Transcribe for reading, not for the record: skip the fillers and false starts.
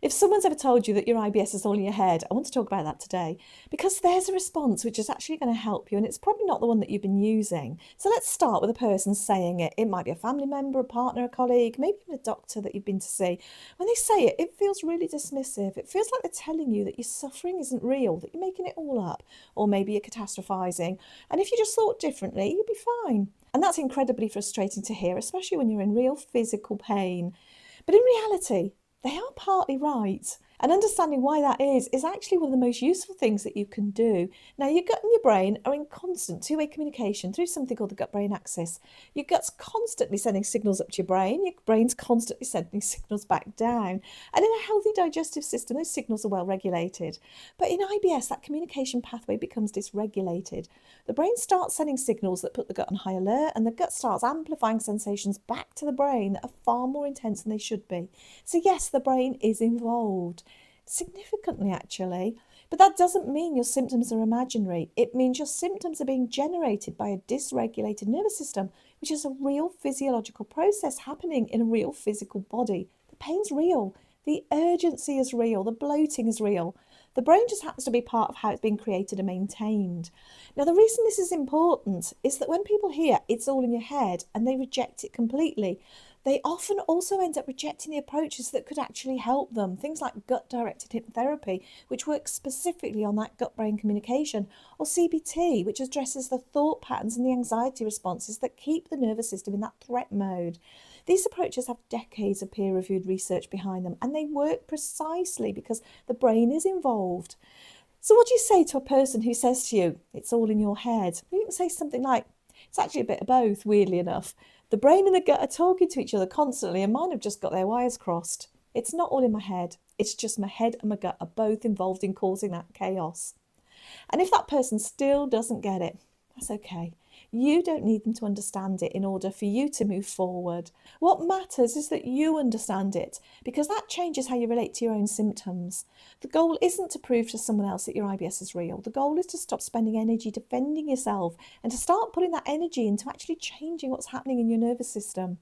If someone's ever told you that your IBS is all in your head, I want to talk about that today because there's a response which is actually going to help you, and it's probably not the one that you've been using. So let's start with a person saying it. It might be a family member, a partner, a colleague, maybe even a doctor that you've been to see. When they say it, it feels really dismissive. It feels like they're telling you that your suffering isn't real, that you're making it all up, or maybe you're catastrophizing. And if you just thought differently, you'd be fine. And that's incredibly frustrating to hear, especially when you're in real physical pain. But in reality, they are partly right. And understanding why that is actually one of the most useful things that you can do. Now, your gut and your brain are in constant two-way communication through something called the gut-brain axis. Your gut's constantly sending signals up to your brain's constantly sending signals back down. And in a healthy digestive system, those signals are well regulated. But in IBS, that communication pathway becomes dysregulated. The brain starts sending signals that put the gut on high alert, and the gut starts amplifying sensations back to the brain that are far more intense than they should be. So yes, the brain is involved. Significantly, actually. But that doesn't mean your symptoms are imaginary. It means your symptoms are being generated by a dysregulated nervous system, which is a real physiological process happening in a real physical body. The pain's real. The urgency is real. The bloating is real. The brain just happens to be part of how it's being created and maintained. Now, the reason this is important is that when people hear it's all in your head and they reject it completely, they often also end up rejecting the approaches that could actually help them. Things like gut-directed hypnotherapy, which works specifically on that gut-brain communication, or CBT, which addresses the thought patterns and the anxiety responses that keep the nervous system in that threat mode. These approaches have decades of peer-reviewed research behind them, and they work precisely because the brain is involved. So what do you say to a person who says to you, it's all in your head? You can say something like, it's actually a bit of both, weirdly enough. The brain and the gut are talking to each other constantly, and mine have just got their wires crossed. It's not all in my head. It's just my head and my gut are both involved in causing that chaos. And if that person still doesn't get it, that's okay. You don't need them to understand it in order for you to move forward. What matters is that you understand it, because that changes how you relate to your own symptoms. The goal isn't to prove to someone else that your IBS is real. The goal is to stop spending energy defending yourself and to start putting that energy into actually changing what's happening in your nervous system.